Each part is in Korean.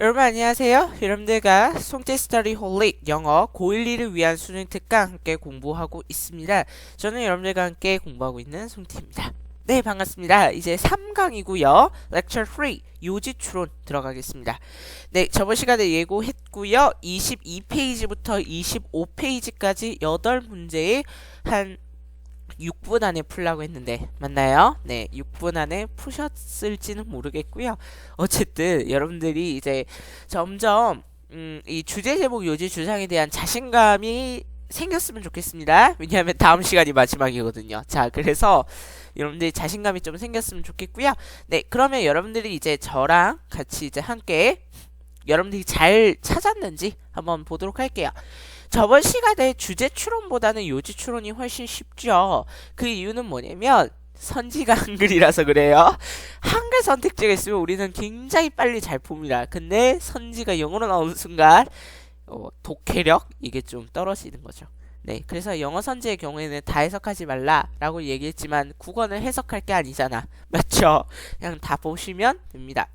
여러분 안녕하세요. 여러분들과 송재 스터디 홀릭 영어 고1, 2를 위한 수능 특강 함께 공부하고 있습니다. 저는 여러분들과 함께 공부하고 있는 송태입니다. 네, 반갑습니다. 이제 3강이고요. 렉처 3 요지 추론 들어가겠습니다. 네, 저번 시간에 예고했고요. 22페이지부터 25페이지까지 8문제에 한 6분 안에 풀라고 했는데 맞나요? 네, 6분 안에 푸셨을지는 모르겠고요. 어쨌든 여러분들이 이제 점점 이 주제 제목 요지 주장에 대한 자신감이 생겼으면 좋겠습니다. 왜냐하면 다음 시간이 마지막이거든요. 자, 그래서 여러분들이 자신감이 좀 생겼으면 좋겠고요. 네, 그러면 여러분들이 이제 저랑 같이 이제 함께 여러분들이 잘 찾았는지 한번 보도록 할게요. 저번 시간에 주제 추론보다는 요지 추론이 훨씬 쉽죠. 그 이유는 뭐냐면 선지가 한글이라서 그래요. 한글 선택지가 있으면 우리는 굉장히 빨리 잘 풉니다. 근데 선지가 영어로 나오는 순간 독해력 이게 좀 떨어지는 거죠. 네, 그래서 영어 선지의 경우에는 다 해석하지 말라라고 얘기했지만 국어는 해석할 게 아니잖아. 맞죠? 그냥 다 보시면 됩니다.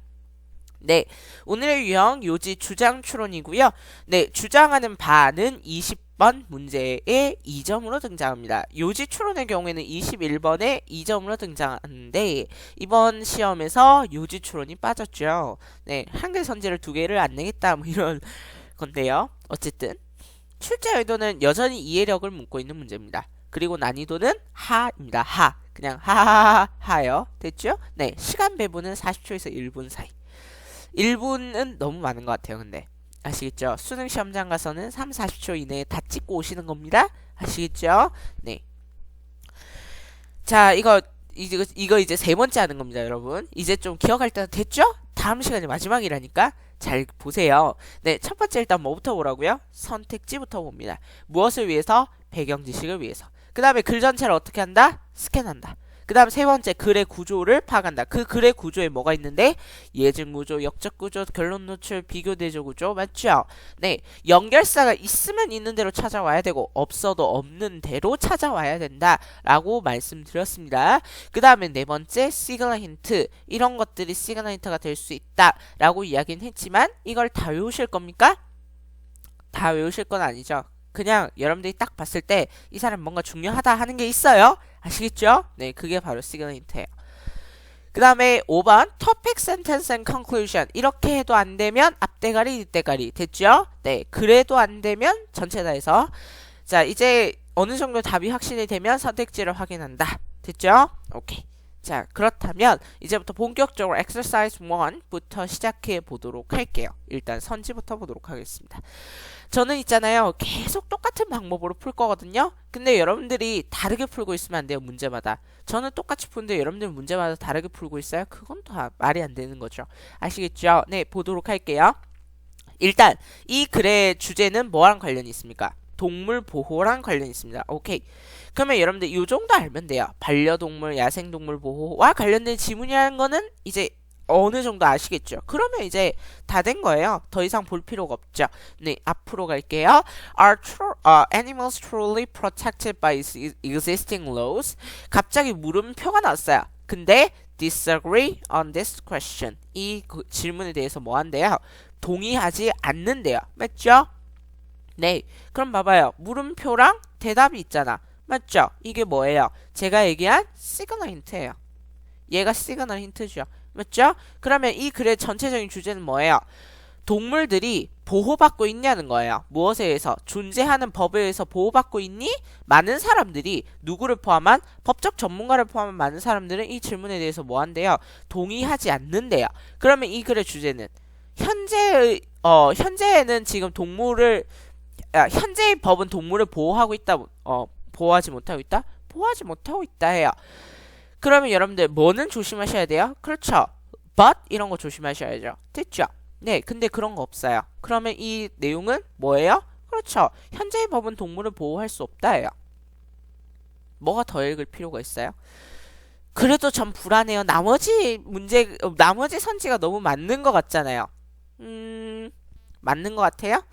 네, 오늘의 유형 요지 주장 추론이고요. 네, 주장하는 바는 20번 문제에 2점으로 등장합니다. 요지 추론의 경우에는 21번에 2점으로 등장하는데 이번 시험에서 요지 추론이 빠졌죠. 네, 한글 선지를 2개를 안 내겠다 뭐 이런 건데요. 어쨌든 출제 의도는 여전히 이해력을 묻고 있는 문제입니다. 그리고 난이도는 하입니다. 하. 그냥 하하하하요. 됐죠? 네, 시간 배분은 40초에서 1분 사이. 1분은 너무 많은 것 같아요. 근데 아시겠죠? 수능 시험장 가서는 3, 40초 이내에 다 찍고 오시는 겁니다. 아시겠죠? 네. 자, 이거 이제 3번째 하는 겁니다, 여러분. 이제 좀 기억할 때는 됐죠? 다음 시간이 마지막이라니까 잘 보세요. 네, 첫 번째 일단 뭐부터 보라고요? 선택지부터 봅니다. 무엇을 위해서? 배경 지식을 위해서. 그 다음에 글 전체를 어떻게 한다? 스캔한다. 그 다음 세 번째 글의 구조를 파악한다. 그 글의 구조에 뭐가 있는데? 예증 구조, 역적 구조, 결론 노출, 비교 대조 구조 맞죠? 네, 연결사가 있으면 있는 대로 찾아와야 되고 없어도 없는 대로 찾아와야 된다 라고 말씀드렸습니다. 그 다음에 네 번째 시그널 힌트, 이런 것들이 시그널 힌트가 될 수 있다 라고 이야기는 했지만 이걸 다 외우실 겁니까? 다 외우실 건 아니죠. 그냥 여러분들이 딱 봤을 때 이 사람 뭔가 중요하다 하는 게 있어요. 아시겠죠? 네, 그게 바로 시그널 힌트예요. 그 다음에 5번 topic, sentence, and conclusion. 이렇게 해도 안 되면 앞대가리, 뒷대가리. 됐죠? 네, 그래도 안 되면 전체 다 해서. 자, 이제 어느 정도 답이 확신이 되면 선택지를 확인한다. 됐죠? 오케이. 자, 그렇다면 이제부터 본격적으로 exercise 1부터 시작해 보도록 할게요. 일단 선지부터 보도록 하겠습니다. 저는 있잖아요, 계속 똑같은 방법으로 풀 거거든요. 근데 여러분들이 다르게 풀고 있으면 안 돼요, 문제마다. 저는 똑같이 푸는데 여러분들 문제마다 다르게 풀고 있어요. 그건 다 말이 안 되는 거죠. 아시겠죠? 네, 보도록 할게요. 일단 이 글의 주제는 뭐랑 관련이 있습니까? 동물 보호랑 관련이 있습니다. 오케이. 그러면 여러분들 이 정도 알면 돼요. 반려동물, 야생동물 보호와 관련된 지문이라는 거는 이제 어느 정도 아시겠죠? 그러면 이제 다 된 거예요. 더 이상 볼 필요가 없죠. 네, 앞으로 갈게요. Are animals truly protected by existing laws? 갑자기 물음표가 나왔어요. 근데 disagree on this question. 이 질문에 대해서 뭐 한대요? 동의하지 않는데요. 맞죠? 네, 그럼 봐봐요. 물음표랑 대답이 있잖아. 맞죠? 이게 뭐예요? 제가 얘기한 시그널 힌트예요. 얘가 시그널 힌트죠. 맞죠? 그러면 이 글의 전체적인 주제는 뭐예요? 동물들이 보호받고 있냐는 거예요. 무엇에 의해서? 존재하는 법에 의해서 보호받고 있니? 많은 사람들이 누구를 포함한 법적 전문가를 포함한 많은 사람들은 이 질문에 대해서 뭐 한대요? 동의하지 않는데요. 그러면 이 글의 주제는 현재에는 지금 현재의 법은 동물을 보호하고 있다. 보호하지 못하고 있다? 보호하지 못하고 있다 해요. 그러면 여러분들 뭐는 조심하셔야 돼요? 그렇죠. but 이런 거 조심하셔야죠. 됐죠? 네, 근데 그런 거 없어요. 그러면 이 내용은 뭐예요? 그렇죠. 현재의 법은 동물을 보호할 수 없다 해요. 뭐가 더 읽을 필요가 있어요? 그래도 전 불안해요. 나머지 선지가 너무 맞는 것 같잖아요. 맞는 것 같아요?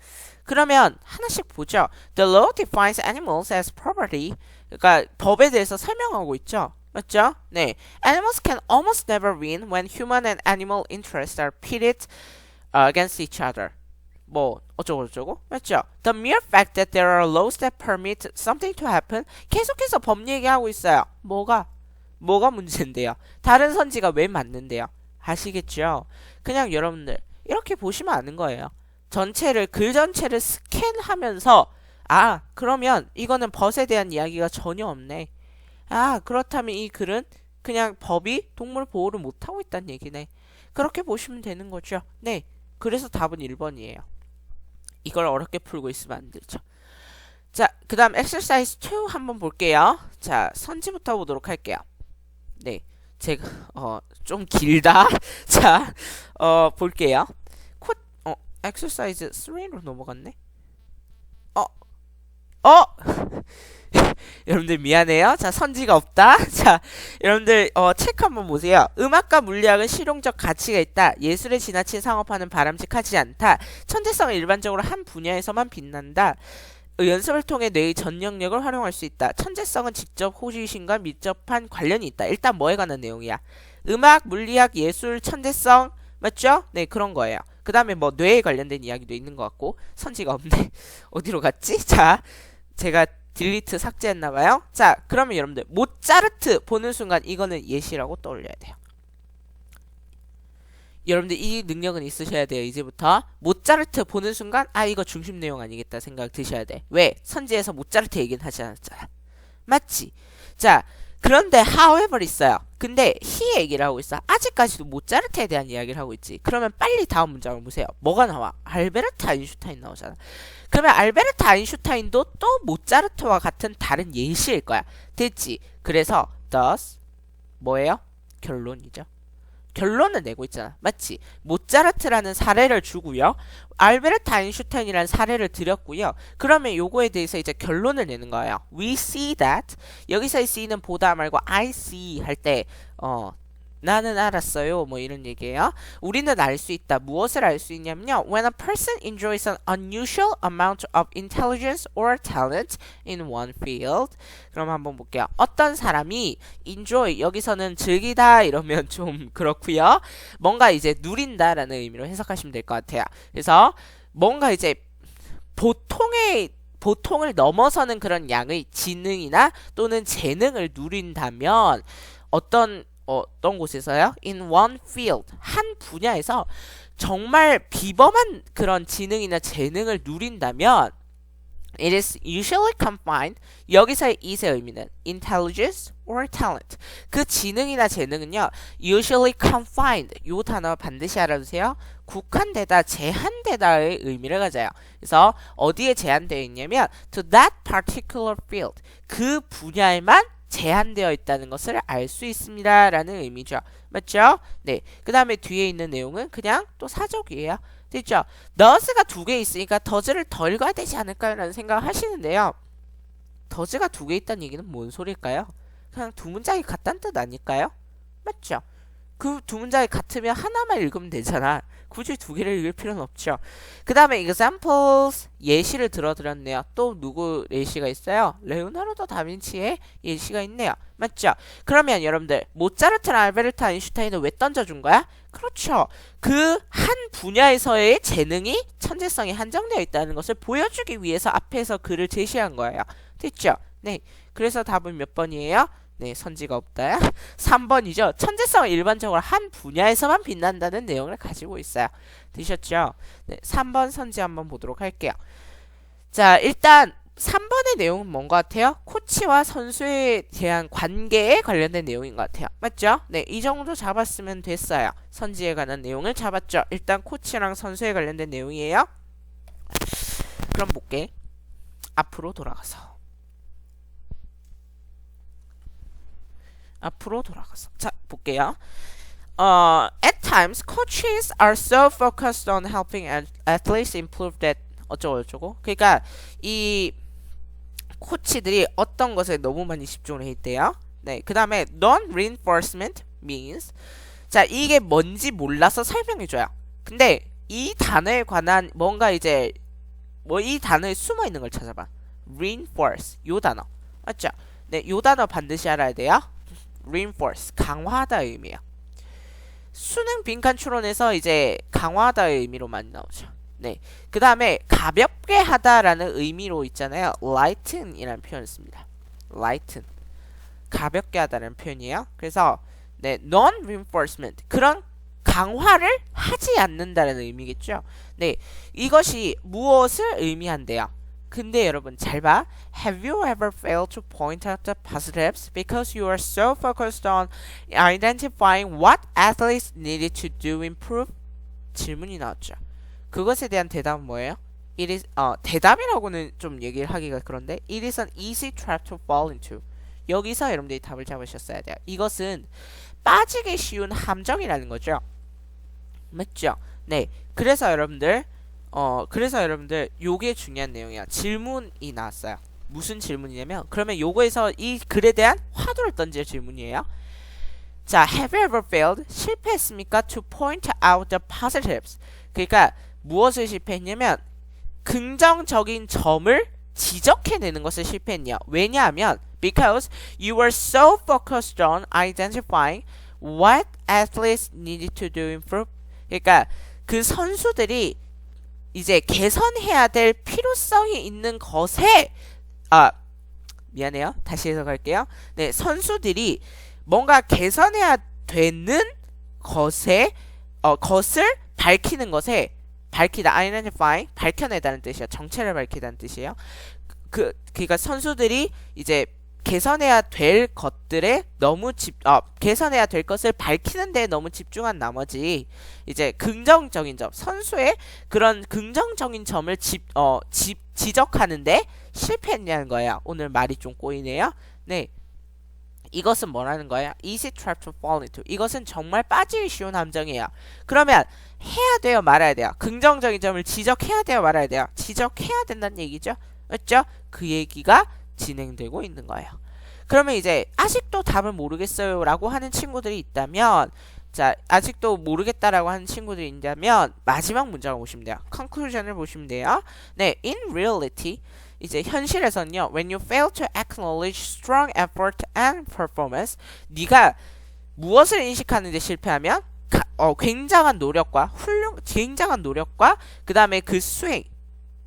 그러면 하나씩 보죠. The law defines animals as property. 그러니까 법에 대해서 설명하고 있죠. 맞죠? 네. Animals can almost never win when human and animal interests are pitted against each other. 뭐 어쩌고 맞죠? The mere fact that there are laws that permit something to happen. 계속해서 법 얘기하고 있어요. 뭐가 문제인데요? 다른 선지가 왜 맞는데요? 아시겠죠? 그냥 여러분들 이렇게 보시면 아는 거예요. 글 전체를 스캔하면서 그러면 이거는 벗에 대한 이야기가 전혀 없네. 그렇다면 이 글은 그냥 법이 동물 보호를 못하고 있다는 얘기네. 그렇게 보시면 되는 거죠. 네. 그래서 답은 1번이에요. 이걸 어렵게 풀고 있으면 안 되죠. 자, 그 다음 exercise 2 한번 볼게요. 자, 선지부터 보도록 할게요. 네. 제가, 좀 길다. 자, 볼게요. exercise 3로 넘어갔네. 여러분들 미안해요. 자, 선지가 없다. 자, 여러분들 책 한번 보세요. 음악과 물리학은 실용적 가치가 있다. 예술에 지나친 상업화는 바람직하지 않다. 천재성은 일반적으로 한 분야에서만 빛난다. 연습을 통해 뇌의 전 영역을 활용할 수 있다. 천재성은 직접 호기심과 밀접한 관련이 있다. 일단 뭐에 관한 내용이야? 음악, 물리학, 예술, 천재성 맞죠? 네, 그런 거예요. 그 다음에 뭐 뇌에 관련된 이야기도 있는 것 같고 선지가 없네. 어디로 갔지? 자, 제가 딜리트 삭제했나봐요. 자, 그러면 여러분들 모차르트 보는 순간 이거는 예시라고 떠올려야 돼요. 여러분들 이 능력은 있으셔야 돼요. 이제부터 모차르트 보는 순간 이거 중심 내용 아니겠다 생각 드셔야 돼. 왜? 선지에서 모차르트 얘기는 하지 않았잖아. 맞지? 자, 그런데 however 있어요. 근데 he 얘기를 하고 있어. 아직까지도 모차르트에 대한 이야기를 하고 있지. 그러면 빨리 다음 문장을 보세요. 뭐가 나와? 알베르트 아인슈타인 나오잖아. 그러면 알베르트 아인슈타인도 또 모차르트와 같은 다른 예시일 거야. 됐지? 그래서 thus 뭐예요? 결론이죠. 결론을 내고 있잖아. 맞지? 모차르트라는 사례를 주고요. 알베르트 아인슈타인이라는 사례를 드렸고요. 그러면 요거에 대해서 이제 결론을 내는 거예요. We see that. 여기서의 see는 보다 말고 I see 할 때 나는 알았어요. 뭐 이런 얘기예요. 우리는 알 수 있다. 무엇을 알 수 있냐면요. When a person enjoys an unusual amount of intelligence or talent in one field. 그럼 한번 볼게요. 어떤 사람이 enjoy 여기서는 즐기다 이러면 좀 그렇고요. 뭔가 이제 누린다라는 의미로 해석하시면 될 것 같아요. 그래서 뭔가 이제 보통을 넘어서는 그런 양의 지능이나 또는 재능을 누린다면 어떤 곳에서요? In one field. 한 분야에서 정말 비범한 그런 지능이나 재능을 누린다면 It is usually confined. 여기서의 is의 의미는 intelligence or talent. 그 지능이나 재능은요. usually confined. 요 단어 반드시 알아두세요. 국한되다, 제한되다의 의미를 가져요. 그래서 어디에 제한되어 있냐면 to that particular field. 그 분야에만 제한되어 있다는 것을 알 수 있습니다. 라는 의미죠. 맞죠? 네. 그 다음에 뒤에 있는 내용은 그냥 또 사족이에요. 됐죠? does가 두 개 있으니까 does를 더 읽어야 되지 않을까요? 라는 생각을 하시는데요. does가 두 개 있다는 얘기는 뭔 소리일까요? 그냥 두 문장이 같다는 뜻 아닐까요? 맞죠? 그 두 문장이 같으면 하나만 읽으면 되잖아. 굳이 두 개를 읽을 필요는 없죠. 그 다음에 examples 예시를 들어드렸네요. 또 누구 예시가 있어요? 레오나르도 다빈치의 예시가 있네요. 맞죠? 그러면 여러분들 모차르트랑 알베르트 아인슈타인은 왜 던져준 거야? 그렇죠. 그 한 분야에서의 재능이 천재성이 한정되어 있다는 것을 보여주기 위해서 앞에서 글을 제시한 거예요. 됐죠? 네. 그래서 답은 몇 번이에요? 네, 선지가 없다. 3번이죠. 천재성은 일반적으로 한 분야에서만 빛난다는 내용을 가지고 있어요. 되셨죠? 네, 3번 선지 한번 보도록 할게요. 자, 일단 3번의 내용은 뭔 것 같아요? 코치와 선수에 대한 관계에 관련된 내용인 것 같아요. 맞죠? 네, 이 정도 잡았으면 됐어요. 선지에 관한 내용을 잡았죠. 일단 코치랑 선수에 관련된 내용이에요. 그럼 볼게. 앞으로 돌아가서. 자, 볼게요. At times, coaches are so focused on helping athletes improve that 어쩌고. 그러니까 이 코치들이 어떤 것에 너무 많이 집중을 했대요. 네, 그 다음에 non-reinforcement means 자, 이게 뭔지 몰라서 설명해줘요. 근데 이 단어에 관한 뭔가 이제 뭐 이 단어에 숨어 있는 걸 찾아봐. reinforce 요 단어 맞죠? 네, 요 단어 반드시 알아야 돼요. reinforce 강화하다 의미예요. 수능 빈칸 추론에서 이제 강화하다의 의미로 많이 나오죠. 네. 그 다음에 가볍게 하다라는 의미로 있잖아요. lighten이라는 표현을 씁니다. lighten. 가볍게 하다라는 표현이에요. 그래서 네, non-reinforcement. 그런 강화를 하지 않는다는 의미겠죠. 네. 이것이 무엇을 의미한대요? 근데 여러분 잘 봐. Have you ever failed to point out the positives because you are so focused on identifying what athletes needed to do improve? 질문이 나왔죠. 그것에 대한 대답은 뭐예요? It is 대답이라고는 좀 얘기를 하기가 그런데 It is an easy trap to fall into. 여기서 여러분들이 답을 잡으셨어야 돼요. 이것은 빠지기 쉬운 함정이라는 거죠. 맞죠? 네. 그래서 여러분들 요게 중요한 내용이야. 질문이 나왔어요. 무슨 질문이냐면 그러면 요거에서 이 글에 대한 화두를 던질 질문이에요. 자, have you ever failed? 실패했습니까? To point out the positives. 그러니까 무엇을 실패했냐면 긍정적인 점을 지적해내는 것을 실패했냐. 왜냐하면 because you were so focused on identifying what athletes needed to do improve. 그러니까 그 선수들이 이제 개선해야 될 필요성이 있는 것에 미안해요. 다시 해석할게요. 네, 선수들이 뭔가 개선해야 되는 것을 밝히는 것에 밝히다, identify, 밝혀내다는 뜻이에요. 정체를 밝히다는 뜻이에요. 그러니까 선수들이 이제 개선해야 될 것들에 너무 개선해야 될 것을 밝히는 데 너무 집중한 나머지 이제 긍정적인 점, 선수의 그런 긍정적인 점을 지적하는데 실패했냐는 거예요. 오늘 말이 좀 꼬이네요. 네. 이것은 뭐라는 거예요? Easy trap to fall into. 이것은 정말 빠지기 쉬운 함정이에요. 그러면 해야 돼요, 말아야 돼요? 긍정적인 점을 지적해야 돼요, 말아야 돼요? 지적해야 된다는 얘기죠. 맞죠? 그 얘기가 진행되고 있는 거예요. 그러면 이제 아직도 답을 모르겠어요 라고 하는 친구들이 있다면, 자, 아직도 모르겠다라고 하는 친구들이 있다면 마지막 문장을 보시면 돼요. conclusion을 보시면 돼요. 네, in reality 이제 현실에서는요, when you fail to acknowledge strong effort and performance, 네가 무엇을 인식하는데 실패하면 굉장한 노력과 그 다음에 그 수행,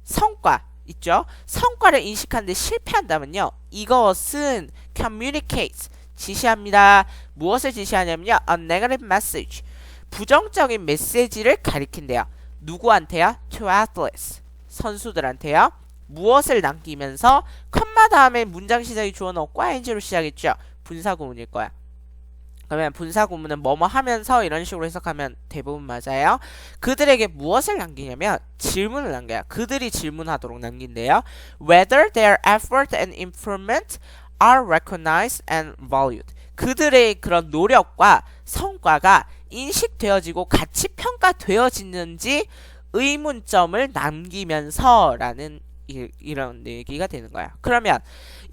성과 있죠? 성과를 인식하는데 실패한다면요, 이것은 communicates, 지시합니다. 무엇을 지시하냐면요, a negative message, 부정적인 메시지를 가리킨대요. 누구한테요? To athletes, 선수들한테요. 무엇을 남기면서 컴마 다음에 문장 시작이 주어는 없고 ing로 시작했죠. 분사구문일 거야. 그러면 분사구문은 뭐뭐 하면서 이런 식으로 해석하면 대부분 맞아요. 그들에게 무엇을 남기냐면 질문을 남겨요. 그들이 질문하도록 남긴대요. Whether their effort and improvement are recognized and valued. 그들의 그런 노력과 성과가 인식되어지고 가치 평가되어지는지 의문점을 남기면서 라는 이런 얘기가 되는 거야. 그러면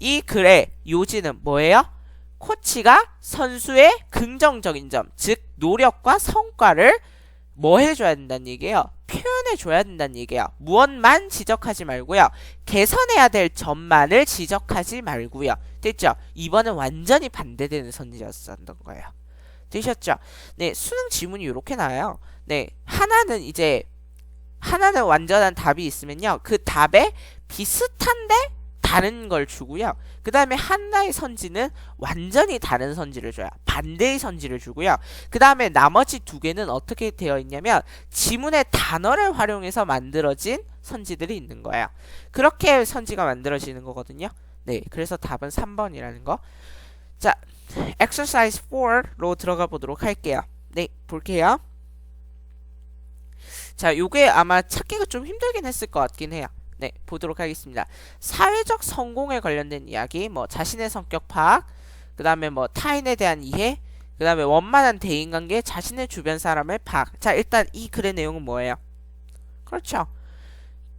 이 글의 요지는 뭐예요? 코치가 선수의 긍정적인 점, 즉 노력과 성과를 뭐 해줘야 된다는 얘기예요? 표현해줘야 된다는 얘기예요. 무엇만 지적하지 말고요. 개선해야 될 점만을 지적하지 말고요. 됐죠? 이번은 완전히 반대되는 선지였었던 거예요. 되셨죠? 네, 수능 지문이 이렇게 나와요. 네, 하나는 완전한 답이 있으면요, 그 답에 비슷한데 다른 걸 주고요. 그 다음에 하나의 선지는 완전히 다른 선지를 줘요. 반대의 선지를 주고요. 그 다음에 나머지 두 개는 어떻게 되어 있냐면 지문의 단어를 활용해서 만들어진 선지들이 있는 거예요. 그렇게 선지가 만들어지는 거거든요. 네, 그래서 답은 3번이라는 거. 자, exercise 4로 들어가 보도록 할게요. 네, 볼게요. 자, 요게 아마 찾기가 좀 힘들긴 했을 것 같긴 해요. 네, 보도록 하겠습니다. 사회적 성공에 관련된 이야기, 뭐 자신의 성격 파악, 그 다음에 뭐 타인에 대한 이해, 그 다음에 원만한 대인관계, 자신의 주변 사람의 파악. 자, 일단 이 글의 내용은 뭐예요? 그렇죠.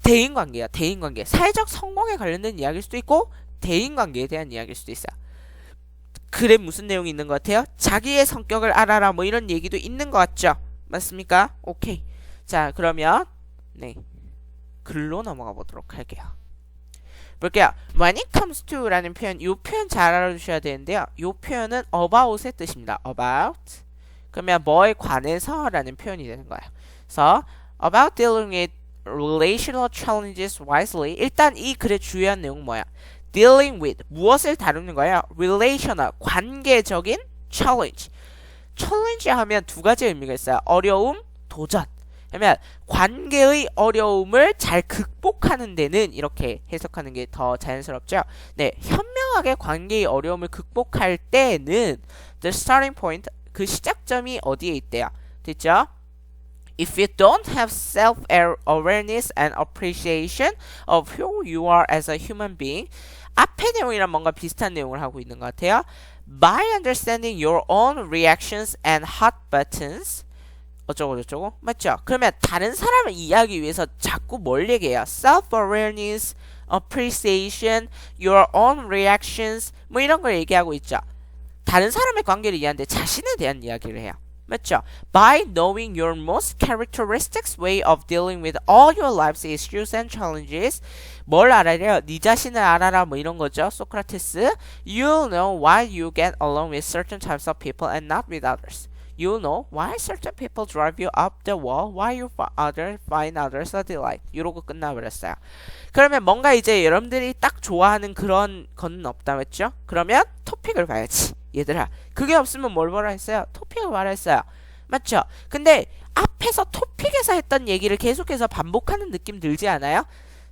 대인관계야, 대인관계. 사회적 성공에 관련된 이야기일 수도 있고 대인관계에 대한 이야기일 수도 있어요. 글에 무슨 내용이 있는 것 같아요? 자기의 성격을 알아라, 뭐 이런 얘기도 있는 것 같죠? 맞습니까? 오케이. 자, 그러면 네, 글로 넘어가 보도록 할게요. 볼게요. When it comes to 라는 표현, 이 표현 잘 알아두셔야 되는데요. 이 표현은 about의 뜻입니다. about. 그러면 뭐에 관해서 라는 표현이 되는 거예요. 그래서 about dealing with relational challenges wisely. 일단 이 글의 주요한 내용은 뭐야? dealing with 무엇을 다루는 거예요? relational 관계적인 challenge. challenge 하면 두 가지 의미가 있어요. 어려움, 도전. 그러면 관계의 어려움을 잘 극복하는 데는 이렇게 해석하는 게 더 자연스럽죠. 네, 현명하게 관계의 어려움을 극복할 때는 the starting point 그 시작점이 어디에 있대요? 됐죠? If you don't have self-awareness and appreciation of who you are as a human being, 앞의 내용이랑 뭔가 비슷한 내용을 하고 있는 것 같아요. By understanding your own reactions and hot buttons, 어쩌고 저쩌고 맞죠? 그러면 다른 사람을 이해하기 위해서 자꾸 뭘 얘기해요? Self-awareness, appreciation, your own reactions 뭐 이런 걸 얘기하고 있죠. 다른 사람의 관계를 이해하는데 자신에 대한 이야기를 해요. 맞죠? By knowing your most characteristic way of dealing with all your life's issues and challenges, 뭘 알아야 네 자신을 알아라 뭐 이런 거죠. 소크라테스. You'll know why you get along with certain types of people and not with others. You'll know why certain people drive you up the wall, why you find others a delight. 이러고 끝나버렸어요. 그러면 뭔가 이제 여러분들이 딱 좋아하는 그런 거는 없다 맞죠? 그러면 토픽을 봐야지. 얘들아, 그게 없으면 뭘 보라 했어요? 토픽을 말라 했어요. 맞죠? 근데 앞에서 토픽에서 했던 얘기를 계속해서 반복하는 느낌 들지 않아요?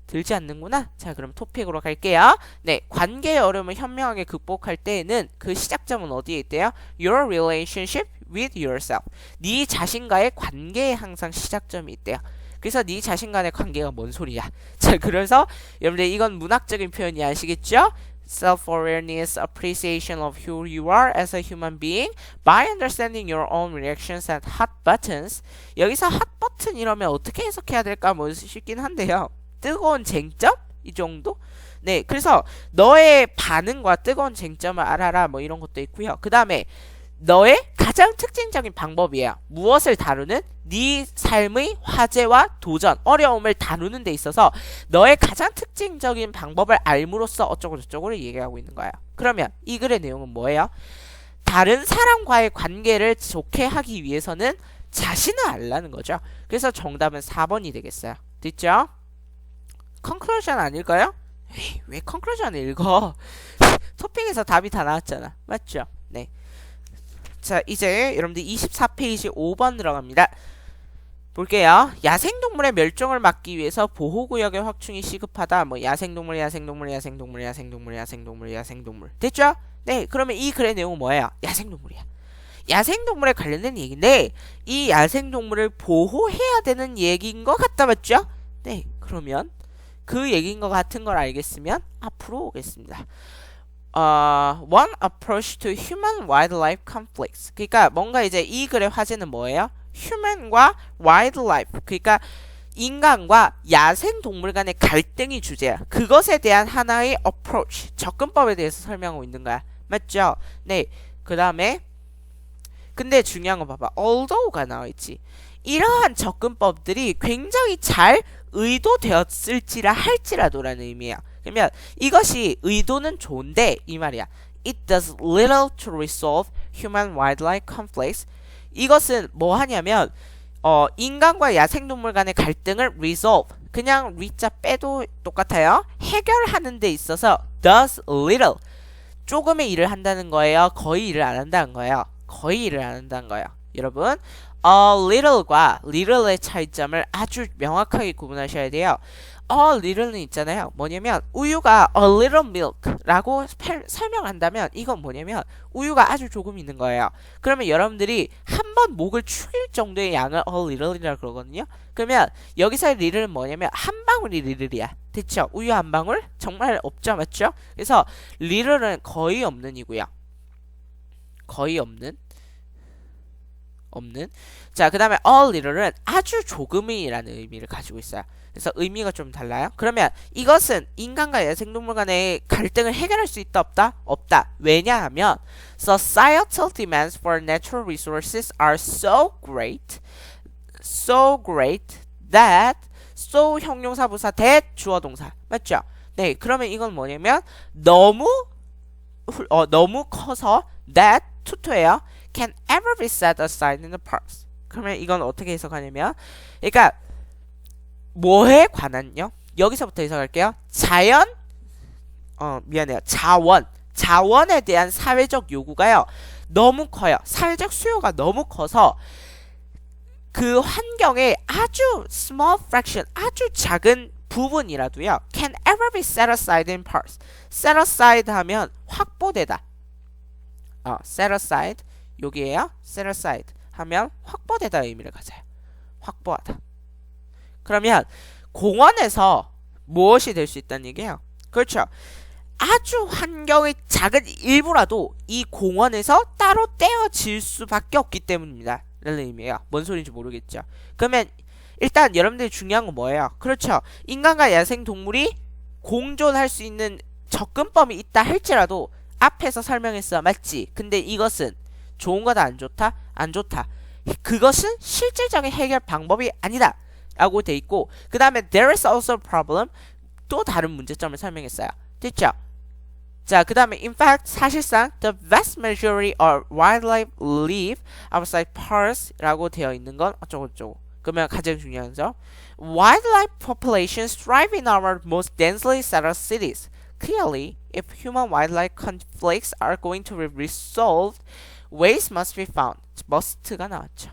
들지 않는구나. 자, 그럼 토픽으로 갈게요. 네, 관계의 어려움을 현명하게 극복할 때에는 그 시작점은 어디에 있대요? Your relationship with yourself. 네 자신과의 관계에 항상 시작점이 있대요. 그래서 네 자신 간의 관계가 뭔 소리야? 자, 그래서 여러분들 이건 문학적인 표현이 아시겠죠? Self-awareness, appreciation of who you are as a human being by understanding your own reactions and hot buttons. 여기서 hot button 이러면 어떻게 해석해야 될까 뭐 싶긴 한데요. 뜨거운 쟁점? 이 정도? 네, 그래서 너의 반응과 뜨거운 쟁점을 알아라 뭐 이런 것도 있고요. 그 다음에 너의 가장 특징적인 방법이에요. 무엇을 다루는? 네 삶의 화제와 도전, 어려움을 다루는 데 있어서 너의 가장 특징적인 방법을 알므로써 어쩌고 저쩌고를 얘기하고 있는 거예요. 그러면 이 글의 내용은 뭐예요? 다른 사람과의 관계를 좋게 하기 위해서는 자신을 알라는 거죠. 그래서 정답은 4번이 되겠어요. 됐죠? 컨클루전 아닐까요? 에이, 왜 컨클루전을 읽어? 토픽에서 답이 다 나왔잖아. 맞죠? 네. 자, 이제 여러분들 24페이지 5번 들어갑니다. 볼게요. 야생동물의 멸종을 막기 위해서 보호구역의 확충이 시급하다. 뭐 야생동물, 야생동물, 야생동물, 야생동물, 야생동물, 야생동물. 됐죠? 네, 그러면 이 글의 내용은 뭐예요? 야생동물이야. 야생동물에 관련된 얘기인데 이 야생동물을 보호해야 되는 얘기인 것 같다, 맞죠? 네, 그러면 그 얘기인 것 같은 걸 알겠으면 앞으로 오겠습니다. One approach to human-wildlife conflicts. 그러니까 뭔가 이제 이 글의 화제는 뭐예요? human과 wildlife. 그러니까 인간과 야생동물 간의 갈등이 주제야. 그것에 대한 하나의 approach, 접근법에 대해서 설명하고 있는 거야. 맞죠? 네. 그 다음에 근데 중요한 거 봐봐. although가 나와있지. 이러한 접근법들이 굉장히 잘 의도되었을지라 할지라도라는 의미야. 그러면 이것이 의도는 좋은데 이 말이야. It does little to resolve human-wildlife conflicts. 이것은 뭐 하냐면 인간과 야생동물 간의 갈등을 resolve, 그냥 re자 빼도 똑같아요. 해결하는 데 있어서 does little, 조금의 일을 한다는 거예요? 거의 일을 안 한다는 거예요? 거의 일을 안 한다는 거예요. 여러분, little과 little의 차이점을 아주 명확하게 구분하셔야 돼요. little는 있잖아요. 뭐냐면 우유가 a little milk라고 설명한다면 이건 뭐냐면 우유가 아주 조금 있는 거예요. 그러면 여러분들이 한 번 목을 축일 정도의 양을 a little이라고 그러거든요. 그러면 여기서의 little는 뭐냐면 한 방울이 little이야. 됐죠? 우유 한 방울? 정말 없죠, 맞죠? 그래서 little은 거의 없는이고요. 거의 없는. 자, 그 다음에 a little은 아주 조금이라는 의미를 가지고 있어요. 그래서 의미가 좀 달라요. 그러면 이것은 인간과 야생동물 간의 갈등을 해결할 수 있다, 없다? 없다. 왜냐하면 societal demands for natural resources are so great that so 형용사 부사 that 주어 동사. 맞죠? 네, 그러면 이건 뭐냐면 너무 커서 that 투토예요. can ever be set aside in the past. 그러면 이건 어떻게 해석하냐면, 그러니까 뭐에 관한요? 여기서부터 해석할게요. 자원에 대한 사회적 요구가요, 너무 커요. 사회적 수요가 너무 커서 그 환경의 아주 small fraction, 아주 작은 부분이라도요, can ever be set aside in parts. set aside 하면 확보되다. set aside, 여기에요. set aside 하면 확보되다 의미를 가져요. 확보하다. 그러면 공원에서 무엇이 될 수 있다는 얘기예요? 그렇죠. 아주 환경의 작은 일부라도 이 공원에서 따로 떼어질 수밖에 없기 때문입니다. 라는 의미예요. 뭔 소리인지 모르겠죠. 그러면 일단 여러분들이 중요한 건 뭐예요? 그렇죠. 인간과 야생동물이 공존할 수 있는 접근법이 있다 할지라도 앞에서 설명했어. 맞지? 근데 이것은 좋은 거다 안 좋다? 안 좋다. 그것은 실질적인 해결 방법이 아니다. 라고 돼 있고, 그 다음에 there is also a problem, 또 다른 문제점을 설명했어요. 됐죠? 자, 그 다음에 in fact, 사실상 the vast majority of wildlife live outside parks 라고 되어 있는 건 어쩌고저쩌고. 그러면 가장 중요한 점, wildlife populations thrive in our most densely settled cities. Clearly, if human-wildlife conflicts are going to be resolved, ways must be found. must가 나왔죠.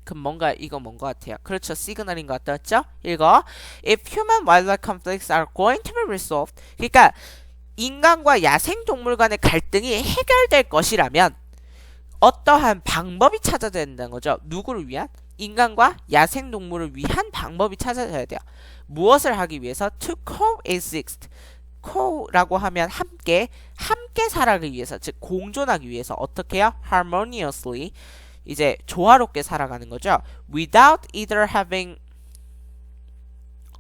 그럼 뭔가 이거 뭔 것 같아요? 그렇죠. 시그널인 것 같았죠? 읽어. If human-wildlife conflicts are going to be resolved, 그러니까 인간과 야생동물 간의 갈등이 해결될 것이라면 어떠한 방법이 찾아져야 된다는 거죠. 누구를 위한? 인간과 야생동물을 위한 방법이 찾아져야 돼요. 무엇을 하기 위해서? To coexist. co라고 하면 함께 살아가기 위해서, 즉 공존하기 위해서 어떻게 해요? harmoniously, 이제 조화롭게 살아가는 거죠. without either having,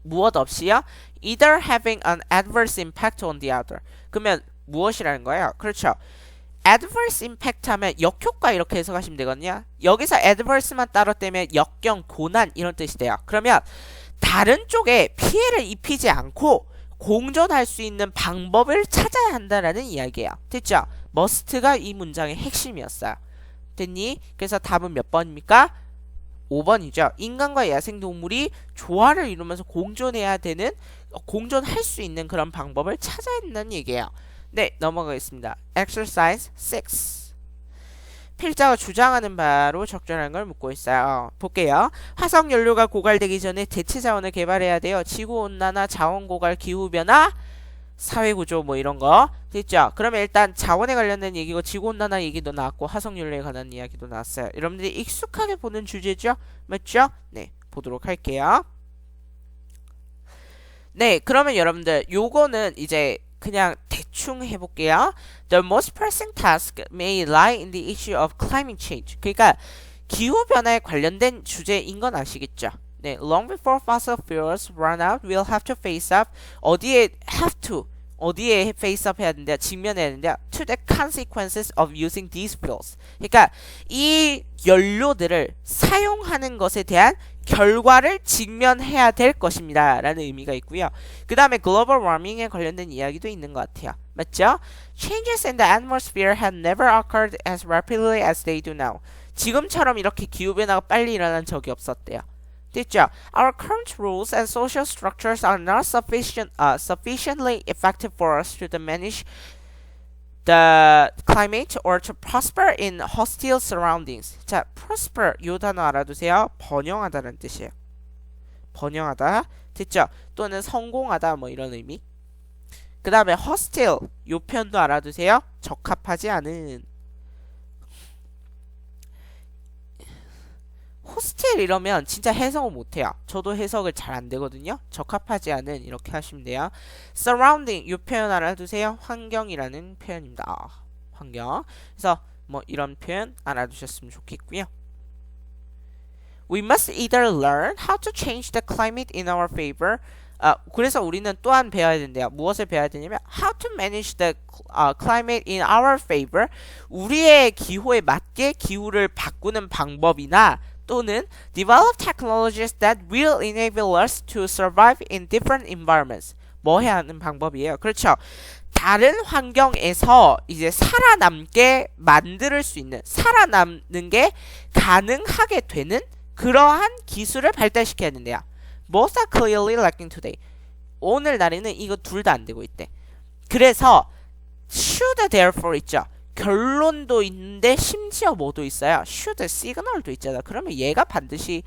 무엇 없이요? either having an adverse impact on the other. 그러면 무엇이라는 거예요? 그렇죠. adverse impact 하면 역효과 이렇게 해석하시면 되거든요. 여기서 adverse만 따로 떼면 역경, 고난 이런 뜻이 돼요. 그러면 다른 쪽에 피해를 입히지 않고 공존할 수 있는 방법을 찾아야 한다라는 이야기예요. 됐죠? must가 이 문장의 핵심이었어요. 됐니? 그래서 답은 몇 번입니까? 5번이죠. 인간과 야생동물이 조화를 이루면서 공존해야 되는, 공존할 수 있는 그런 방법을 찾아야 된다는 얘기예요. 네, 넘어가겠습니다. Exercise 6. 필자가 주장하는 바로 적절한 걸 묻고 있어요. 볼게요. 화석 연료가 고갈되기 전에 대체 자원을 개발해야 돼요. 지구온난화, 자원 고갈, 기후변화, 사회구조 뭐 이런 거 됐죠? 그러면 일단 자원에 관련된 얘기고 지구온난화 얘기도 나왔고 화석 연료에 관한 이야기도 나왔어요. 여러분들이 익숙하게 보는 주제죠? 맞죠? 네, 보도록 할게요. 네, 그러면 여러분들 요거는 이제 그냥 대충 해볼게요. The most pressing task may lie in the issue of climate change. 그러니까 기후변화에 관련된 주제인 건 아시겠죠? 네, long before fossil fuels run out, we'll have to face up. 어디에 have to? 어디에 face up 해야 된대요? 직면해야 된대요? To the consequences of using these fuels. 그러니까 이 연료들을 사용하는 것에 대한 결과를 직면해야 될 것입니다. 라는 의미가 있고요. 그 다음에 글로벌 워밍에 관련된 이야기도 있는 것 같아요. 맞죠? Changes in the atmosphere have never occurred as rapidly as they do now. 지금처럼 이렇게 기후변화가 빨리 일어난 적이 없었대요. 됐죠? Our current rules and social structures are not sufficiently effective for us to manage the climate or to prosper in hostile surroundings. 자, prosper 요 단어 알아두세요. 번영하다는 뜻이에요. 번영하다. 됐죠? 또는 성공하다 뭐 이런 의미. 그 다음에 hostile 요 표현도 알아두세요. 적합하지 않은. 호스텔 이러면 진짜 해석을 못해요. 저도 해석을 잘 안되거든요. 적합하지 않은 이렇게 하시면 돼요. surrounding 이 표현 알아두세요. 환경이라는 표현입니다. 환경. 그래서 뭐 이런 표현 알아두셨으면 좋겠고요. We must either learn how to change the climate in our favor. 그래서 우리는 또한 배워야 된대요. 무엇을 배워야 되냐면 how to manage the climate in our favor. 우리의 기호에 맞게 기후를 바꾸는 방법이나 또는 develop technologies that will enable us to survive in different environments. 뭐 해야 하는 방법이에요. 그렇죠. 다른 환경에서 이제 살아남게 만들 수 있는, 살아남는 게 가능하게 되는 그러한 기술을 발달시켜야 된대요. Both are clearly lacking today. 오늘날에는 이거 둘 다 안 되고 있대. 그래서 should therefore 있죠. 결론도 있는데 심지어 뭐도 있어요. should signal도 있잖아. 그러면 얘가 반드시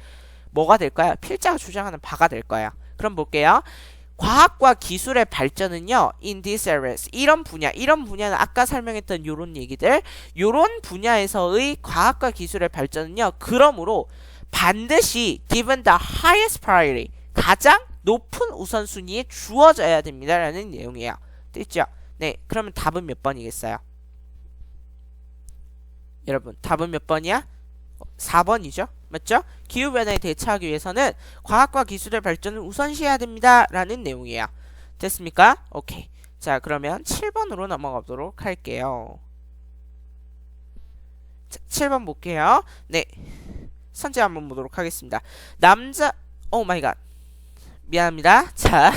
뭐가 될 거야? 필자가 주장하는 바가 될 거야. 그럼 볼게요. 과학과 기술의 발전은요, in these areas, 이런 분야는 아까 설명했던 요런 얘기들, 요런 분야에서의 과학과 기술의 발전은요, 그러므로 반드시 given the highest priority, 가장 높은 우선순위에 주어져야 됩니다. 라는 내용이에요. 됐죠? 네, 그러면 답은 몇 번이겠어요? 여러분, 답은 몇 번이야? 4번이죠? 맞죠? 기후변화에 대처하기 위해서는 과학과 기술의 발전을 우선시해야 됩니다. 라는 내용이에요. 됐습니까? 오케이. 자, 그러면 7번으로 넘어가 보도록 할게요. 자, 7번 볼게요. 네. 선제 한번 보도록 하겠습니다. 오 마이 갓. 미안합니다. 자,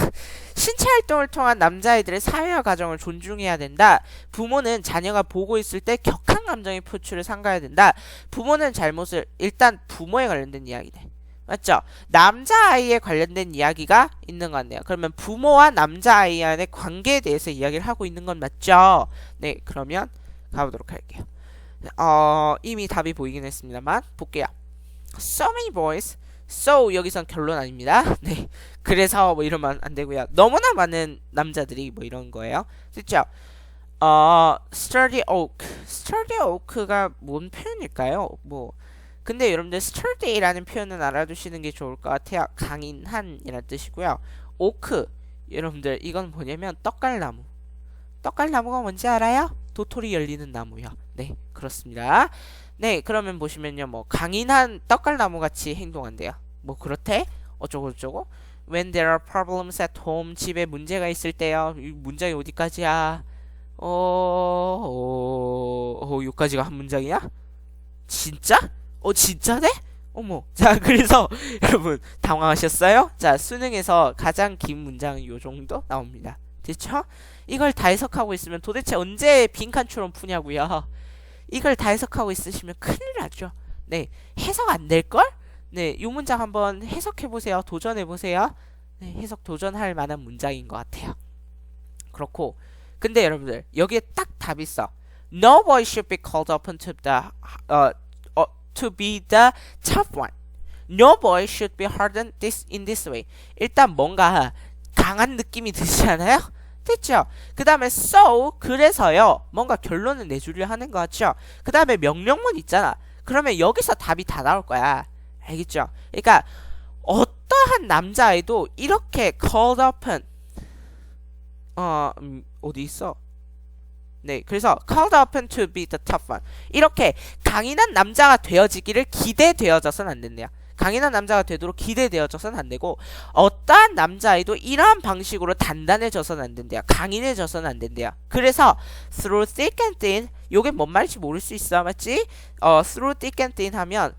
신체 활동을 통한 남자아이들의 사회화 과정을 존중해야 된다. 부모는 자녀가 보고 있을 때 격한 감정의 표출을 삼가야 된다. 부모는 잘못을, 일단 부모에 관련된 이야기네. 맞죠? 남자아이에 관련된 이야기가 있는 것 같네요. 그러면 부모와 남자아이 간의 관계에 대해서 이야기를 하고 있는 건 맞죠? 네, 그러면 가보도록 할게요. 이미 답이 보이긴 했습니다만 볼게요. So many boys. So 여기선 결론 아닙니다. 네. 그래서 뭐 이러면 안 되고요. 너무나 많은 남자들이 뭐 이런 거예요. 됐죠? Sturdy oak. Sturdy oak가 뭔 표현일까요? 뭐 근데 여러분들 sturdy라는 표현은 알아두시는 게 좋을 것 같아요. 강인한이라는 뜻이고요. oak 여러분들 이건 뭐냐면 떡갈나무. 떡갈나무가 뭔지 알아요? 도토리 열리는 나무요. 네, 그렇습니다. 네, 그러면 보시면요, 뭐 강인한 떡갈나무 같이 행동한대요. 뭐 그렇대? 어쩌고 저쩌고. When there are problems at home, 집에 문제가 있을 때요. 이 문장이 어디까지야? 여기까지가 한 문장이야? 진짜? 진짜네? 어머. 자, 그래서 여러분 당황하셨어요? 자, 수능에서 가장 긴 문장은 요 정도 나옵니다. 됐죠? 이걸 다 해석하고 있으면 도대체 언제 빈칸처럼 푸냐고요? 이걸 다 해석하고 있으시면 큰일 나죠. 네, 해석 안 될걸? 네, 이 문장 한번 해석해보세요. 도전해보세요. 네, 해석 도전할 만한 문장인 것 같아요. 그렇고, 근데 여러분들 여기에 딱 답이 있어. No boy should be called upon to be the tough one. No boy should be hardened in this way. 일단 뭔가 강한 느낌이 드시지 않아요? 됐죠? 그 다음에 so 그래서요 뭔가 결론을 내주려 하는 거 같죠? 그 다음에 명령문 있잖아. 그러면 여기서 답이 다 나올 거야. 알겠죠? 그러니까 어떠한 남자아이도 이렇게 called upon 어디 있어? 네, 그래서 called upon to be the tough one. 이렇게 강인한 남자가 되어지기를 기대되어져서는 안 된대요. 강인한 남자가 되도록 기대되어져서는 안 되고 어떠한 남자아이도 이러한 방식으로 단단해져서는 안 된대요. 강인해져서는 안 된대요. 그래서 through thick and thin 요게 뭔 말인지 모를 수 있어. 맞지? through thick and thin 하면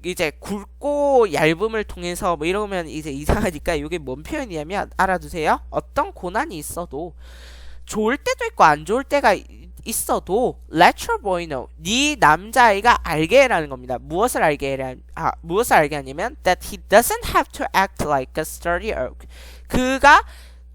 이제 굵고 얇음을 통해서 뭐 이러면 이제 이상하니까 요게 뭔 표현이냐면 알아두세요. 어떤 고난이 있어도 좋을 때도 있고 안 좋을 때가 있어도 let your boy know. 네 남자아이가 알게 해라는 겁니다. 무엇을 알게 하냐면 that he doesn't have to act like a sturdy oak. 그가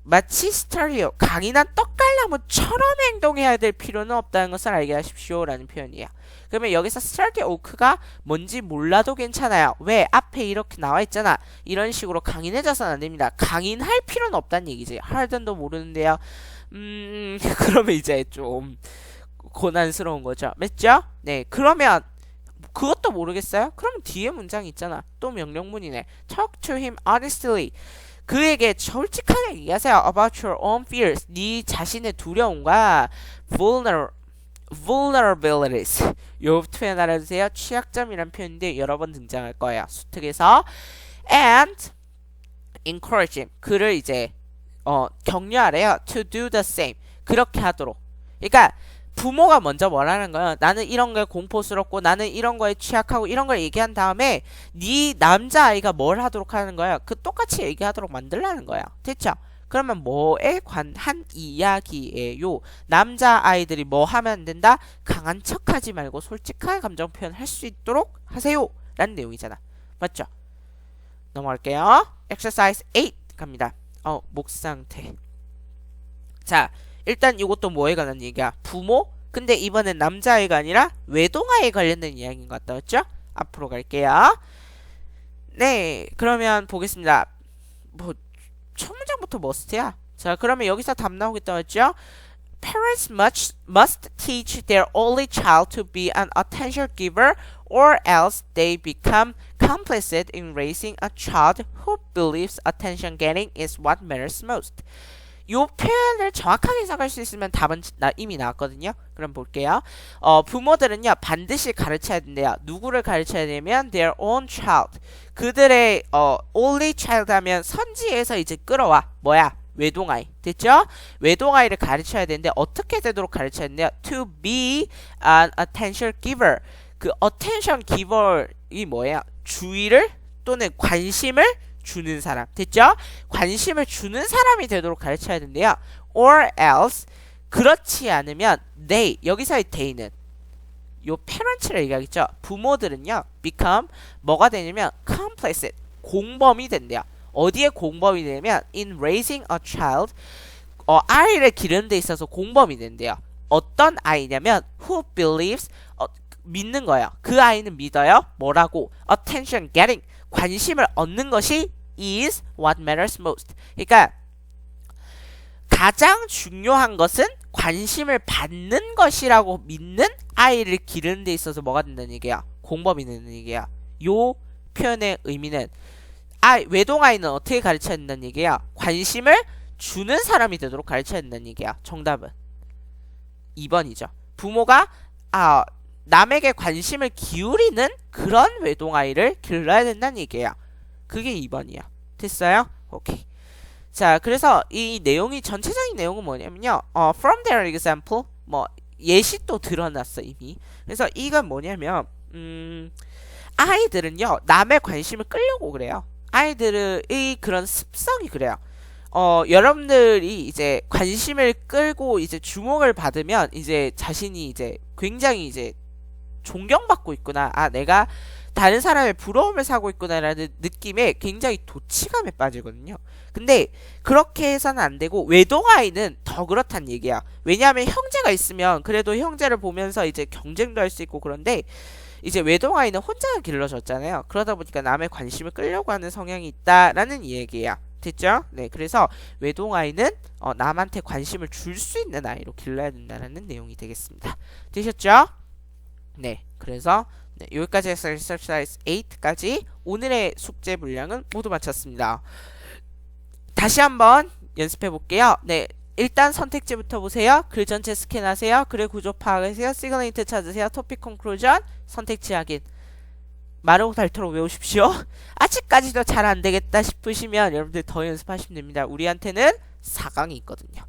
마치 sturdy oak, 강인한 떡갈나무처럼 행동해야 될 필요는 없다는 것을 알게 하십시오 라는 표현이에요. 그러면 여기서 sturdy oak가 뭔지 몰라도 괜찮아요. 왜? 앞에 이렇게 나와 있잖아. 이런 식으로 강인해져서는 안 됩니다. 강인할 필요는 없다는 얘기지. harden도 모르는데요. 그러면 이제 좀 고난스러운 거죠. 맞죠? 네, 그러면 그것도 모르겠어요? 그럼 뒤에 문장이 있잖아. 또 명령문이네. Talk to him honestly. 그에게 솔직하게 얘기하세요. About your own fears. 네 자신의 두려움과 vulnerabilities. 요 표현 알아주세요. 취약점이란 표현인데 여러 번 등장할 거예요. 수특에서. And encourage him. 그를 이제 격려하래요. To do the same. 그렇게 하도록. 그러니까 부모가 먼저 뭐라는 거예요. 나는 이런 거에 공포스럽고 나는 이런 거에 취약하고 이런 걸 얘기한 다음에 네 남자아이가 뭘 하도록 하는 거예요. 그 똑같이 얘기하도록 만들라는 거예요. 됐죠? 그러면 뭐에 관한 이야기예요? 남자아이들이 뭐 하면 안 된다? 강한 척하지 말고 솔직한 감정 표현할 수 있도록 하세요 라는 내용이잖아. 맞죠? 넘어갈게요. Exercise 8 갑니다. 목 상태. 자, 일단 이것도 뭐에 관한 얘기야? 부모? 근데 이번엔 남자아이가 아니라 외동아이에 관련된 이야기인 것 같다. 맞죠? 앞으로 갈게요. 네, 그러면 보겠습니다. 뭐 첫 문장부터 머스트야. 자, 그러면 여기서 답 나오겠다. 맞죠? Parents must teach their only child to be an attention giver or else they become complicit in raising a child who believes attention getting is what matters most. 요 표현을 정확하게 해석할 수 있으면 답은 이미 나왔거든요. 그럼 볼게요. 부모들은요 반드시 가르쳐야 된대요. 누구를 가르쳐야 되면 their own child. 그들의 only child 하면 선지에서 이제 끌어와. 뭐야? 외동아이. 됐죠? 외동아이를 가르쳐야 되는데 어떻게 되도록 가르쳐야 되는데요? To be an attention giver. 그 attention giver이 뭐예요? 주의를 또는 관심을 주는 사람. 됐죠? 관심을 주는 사람이 되도록 가르쳐야 된대요. Or else 그렇지 않으면 they 여기서의 they는 요 parents를 얘기하겠죠. 부모들은요 become 뭐가 되냐면 complicit 공범이 된대요. 어디에 공범이 되냐면 in raising a child 아이를 기르는 데 있어서 공범이 된대요. 어떤 아이냐면 who believes 믿는 거예요. 그 아이는 믿어요. 뭐라고? attention getting 관심을 얻는 것이 is what matters most. 그러니까 가장 중요한 것은 관심을 받는 것이라고 믿는 아이를 기르는 데 있어서 뭐가 된다는 얘기야? 공범이 되는 얘기야. 요 표현의 의미는 외동아이는 어떻게 가르쳐야 된다는 얘기야? 관심을 주는 사람이 되도록 가르쳐야 된다는 얘기야. 정답은 2번이죠. 부모가 남에게 관심을 기울이는 그런 외동아이를 길러야 된다는 얘기야. 그게 2번이야. 됐어요? 오케이. 자, 그래서 이 내용이 전체적인 내용은 뭐냐면요. From their example 예시 또 드러났어 이미. 그래서 이건 뭐냐면 아이들은요 남의 관심을 끌려고 그래요. 아이들의 그런 습성이 그래요. 여러분들이 이제 관심을 끌고 이제 주목을 받으면 이제 자신이 이제 굉장히 이제 존경받고 있구나. 내가 다른 사람의 부러움을 사고 있구나라는 느낌에 굉장히 도취감에 빠지거든요. 근데 그렇게 해서는 안 되고 외동아이는 더 그렇단 얘기야. 왜냐하면 형제가 있으면 그래도 형제를 보면서 이제 경쟁도 할 수 있고 그런데 이제 외동아이는 혼자 길러졌잖아요. 그러다 보니까 남의 관심을 끌려고 하는 성향이 있다라는 얘기야. 됐죠? 네, 그래서 외동아이는 남한테 관심을 줄 수 있는 아이로 길러야 된다는 내용이 되겠습니다. 되셨죠? 네, 그래서 여기까지 해서 exercise 8까지 오늘의 숙제 분량은 모두 마쳤습니다. 다시 한번 연습해 볼게요. 네, 일단 선택지부터 보세요. 글 전체 스캔하세요. 글의 구조 파악하세요. 시그널 힌트 찾으세요. 토픽 컨클루전, 선택지 확인. 마르고 닳도록 외우십시오. 아직까지도 잘 안되겠다 싶으시면 여러분들 더 연습하시면 됩니다. 우리한테는 4강이 있거든요.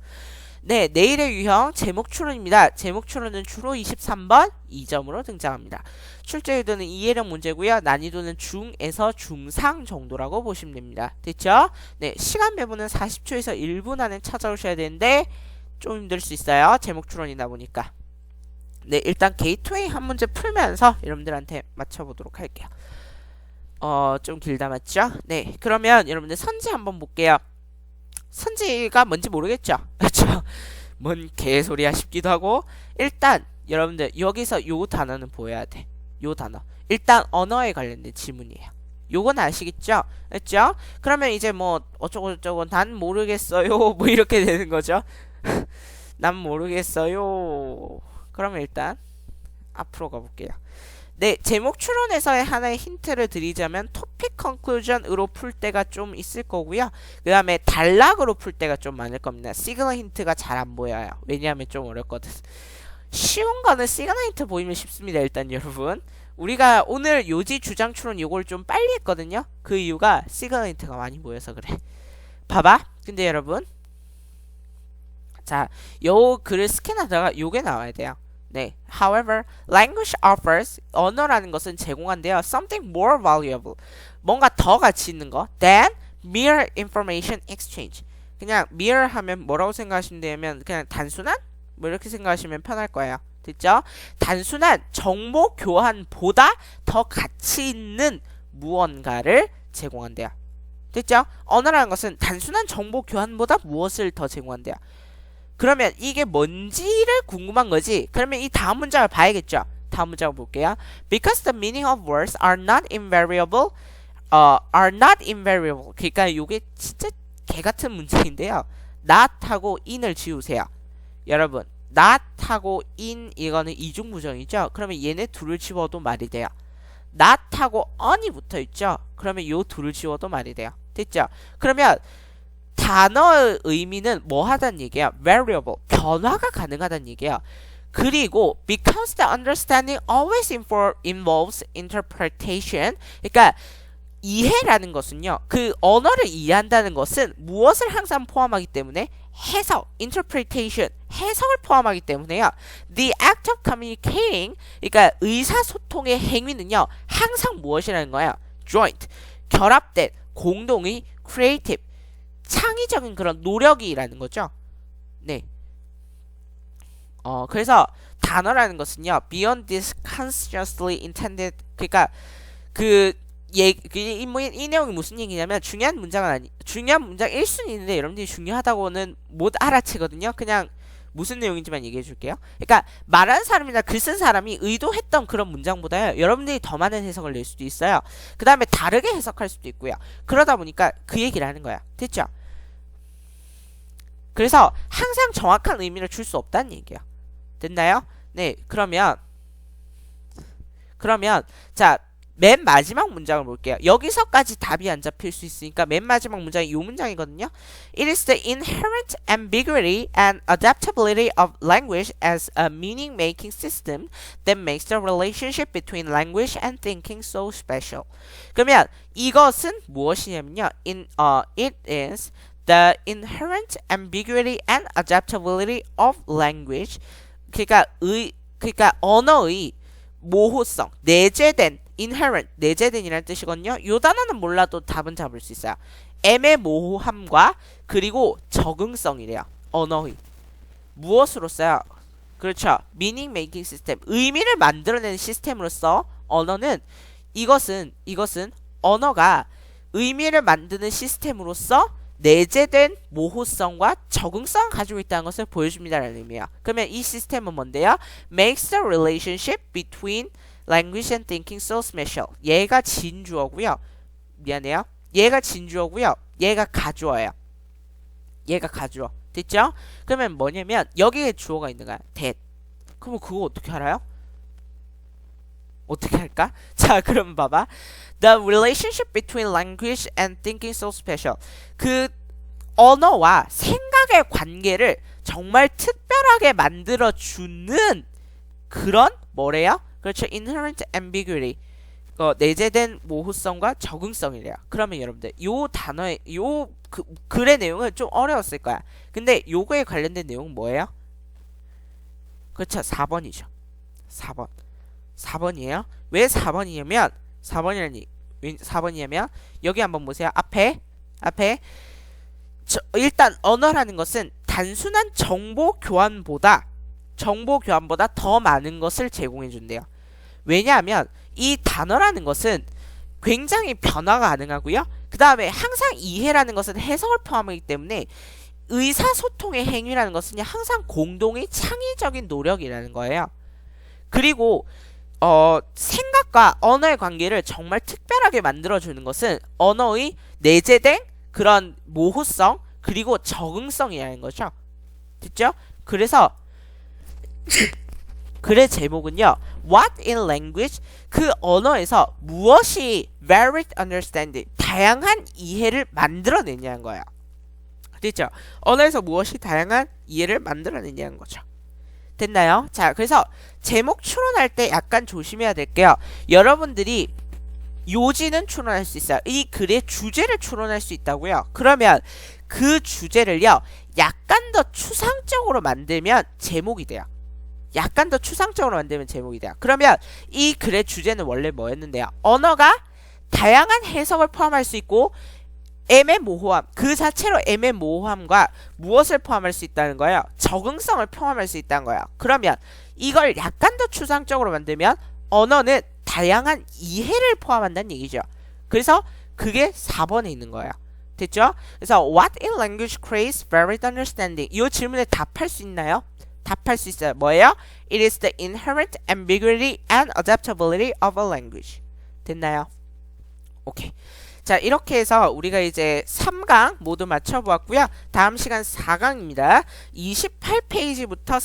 네, 내일의 유형 제목 추론입니다. 제목 추론은 주로 23번 2점으로 등장합니다. 출제 유도는 이해력 문제고요. 난이도는 중에서 중상 정도라고 보시면 됩니다. 됐죠? 네, 시간 배분은 40초에서 1분 안에 찾아오셔야 되는데 좀 힘들 수 있어요. 제목 추론이다 보니까. 네, 일단 게이트웨이 한 문제 풀면서 여러분들한테 맞춰보도록 할게요. 좀 길다 맞죠? 네, 그러면 여러분들 선지 한번 볼게요. 선지가 뭔지 모르겠죠? 그렇죠? 뭔 개소리야 싶기도 하고. 일단 여러분들 여기서 요 단어는 보여야 돼. 요 단어 일단 언어에 관련된 지문이에요. 요건 아시겠죠? 그렇죠? 그러면 이제 뭐 어쩌고저쩌고 난 모르겠어요 뭐 이렇게 되는 거죠. 난 모르겠어요. 그러면 일단 앞으로 가볼게요. 네, 제목 추론에서의 하나의 힌트를 드리자면 토픽 컨클루전으로 풀 때가 좀 있을 거고요. 그 다음에 단락으로 풀 때가 좀 많을 겁니다. 시그널 힌트가 잘 안 보여요. 왜냐하면 좀 어렵거든. 쉬운 거는 시그널 힌트 보이면 쉽습니다. 일단 여러분, 우리가 오늘 요지 주장 추론 요걸 좀 빨리 했거든요. 그 이유가 시그널 힌트가 많이 보여서 그래. 봐봐. 근데 여러분, 자, 요 글을 스캔하다가 요게 나와야 돼요. 네, however, language offers, 언어라는 것은 제공한대요. something more valuable, 뭔가 더 가치 있는 거 than mere information exchange, 그냥 mere 하면 뭐라고 생각하시면 되냐면 그냥 단순한? 뭐 이렇게 생각하시면 편할 거예요. 됐죠? 단순한 정보 교환보다 더 가치 있는 무언가를 제공한대요. 됐죠? 언어라는 것은 단순한 정보 교환보다 무엇을 더 제공한대요. 그러면 이게 뭔지를 궁금한 거지. 그러면 이 다음 문장을 봐야겠죠. 다음 문장을 볼게요. Because the meaning of words are not invariable, 그러니까 이게 진짜 개 같은 문장인데요. not하고 in을 지우세요. 여러분, not하고 in 이거는 이중부정이죠. 그러면 얘네 둘을 지워도 말이 돼요. not하고 on이 붙어 있죠. 그러면 요 둘을 지워도 말이 돼요. 됐죠? 그러면 단어의 의미는 뭐 하다는 얘기야? variable, 변화가 가능하다는 얘기야. 그리고 because the understanding always involves interpretation, 그러니까 이해라는 것은요, 그 언어를 이해한다는 것은 무엇을 항상 포함하기 때문에 해석, interpretation, 해석을 포함하기 때문에요. The act of communicating, 그러니까 의사소통의 행위는요, 항상 무엇이라는 거예요? joint, 결합된, 공동의, creative, 창의적인 그런 노력이라는 거죠. 네. 그래서 단어라는 것은요, beyond this consciously intended, 그러니까 이 내용이 무슨 얘기냐면 중요한 문장 1순위 있는데 여러분들이 중요하다고는 못 알아채거든요. 그냥 무슨 내용인지만 얘기해 줄게요. 그러니까 말하는 사람이나 글 쓴 사람이 의도했던 그런 문장보다요, 여러분들이 더 많은 해석을 낼 수도 있어요. 그 다음에 다르게 해석할 수도 있고요. 그러다 보니까 그 얘기를 하는 거야. 됐죠? 그래서 항상 정확한 의미를 줄 수 없다는 얘기예요. 됐나요? 네, 그러면 자, 맨 마지막 문장을 볼게요. 여기서까지 답이 안 잡힐 수 있으니까 맨 마지막 문장이 이 문장이거든요. It is the inherent ambiguity and adaptability of language as a meaning-making system that makes the relationship between language and thinking so special. 그러면 이것은 무엇이냐면요. It is the inherent ambiguity and adaptability of language. 그러니까 언어의 모호성, 내재된 inherent, 내재된이라는 뜻이거든요. 요 단어는 몰라도 답은 잡을 수 있어요. 애매모호함과 그리고 적응성이래요. 언어의. 무엇으로써요? 그렇죠. meaning making system. 의미를 만들어내는 시스템으로서 언어는 이것은 언어가 의미를 만드는 시스템으로서 내재된 모호성과 적응성을 가지고 있다는 것을 보여줍니다라는 의미예요. 그러면 이 시스템은 뭔데요? makes the relationship between language and thinking so special. 얘가 진주어고요. 미안해요. 얘가 진주어고요. 얘가 가주어예요. 얘가 가주어. 됐죠? 그러면 뭐냐면 여기에 주어가 있는 거야. that. 그럼 그거 어떻게 알아요? 어떻게 할까? 자, 그럼 봐봐. The relationship between language and thinking so special. 그 언어와 생각의 관계를 정말 특별하게 만들어주는 그런 뭐래요? 그렇죠. inherent ambiguity. 내재된 모호성과 적응성이래요. 그러면 여러분들 요 단어의 글의 내용은 좀 어려웠을 거야. 근데 요거에 관련된 내용은 뭐예요? 그렇죠. 4번이죠. 4번이에요. 왜 4번이냐면 여기 한번 보세요. 앞에 일단 언어라는 것은 단순한 정보 교환보다 더 많은 것을 제공해 준대요. 왜냐하면 이 단어라는 것은 굉장히 변화가 가능하고요. 그 다음에 항상 이해라는 것은 해석을 포함하기 때문에 의사소통의 행위라는 것은 항상 공동의 창의적인 노력이라는 거예요. 그리고 생각과 언어의 관계를 정말 특별하게 만들어주는 것은 언어의 내재된 그런 모호성 그리고 적응성이라는 거죠. 됐죠? 그래서 글의 제목은요. What in language? 그 언어에서 무엇이 varied understanding, 다양한 이해를 만들어내냐는 거예요. 됐죠? 언어에서 무엇이 다양한 이해를 만들어내냐는 거죠. 됐나요? 자, 그래서 제목 추론할 때 약간 조심해야 될게요. 여러분들이 요지는 추론할 수 있어요. 이 글의 주제를 추론할 수 있다고요. 그러면 그 주제를요. 약간 더 추상적으로 만들면 제목이 돼요. 약간 더 추상적으로 만들면 제목이 돼요. 그러면 이 글의 주제는 원래 뭐였는데요? 언어가 다양한 해석을 포함할 수 있고 애매모호함, 그 자체로 애매모호함과 무엇을 포함할 수 있다는 거예요? 적응성을 포함할 수 있다는 거예요. 그러면 이걸 약간 더 추상적으로 만들면 언어는 다양한 이해를 포함한다는 얘기죠. 그래서 그게 4번에 있는 거예요. 됐죠? 그래서 What in language creates varied understanding? 이 질문에 답할 수 있나요? 답할 수 있어요. 뭐예요? It is the inherent ambiguity and adaptability of a language. 됐나요? 오케이. 자, 이렇게 해서 우리가 이제 3강 모두 맞춰보았고요. 다음 시간 4강입니다. 28페이지부터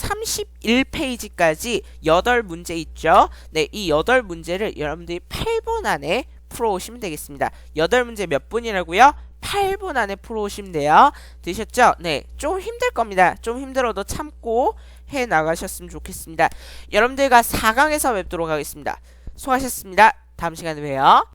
31페이지까지 8문제 있죠. 네, 이 8문제를 여러분들이 8분 안에 풀어오시면 되겠습니다. 8문제 몇 분이라고요? 8분 안에 풀어오시면 돼요. 되셨죠? 네, 좀 힘들 겁니다. 좀 힘들어도 참고 해 나가셨으면 좋겠습니다. 여러분들과 4강에서 뵙도록 하겠습니다. 수고하셨습니다. 다음 시간에 봬요.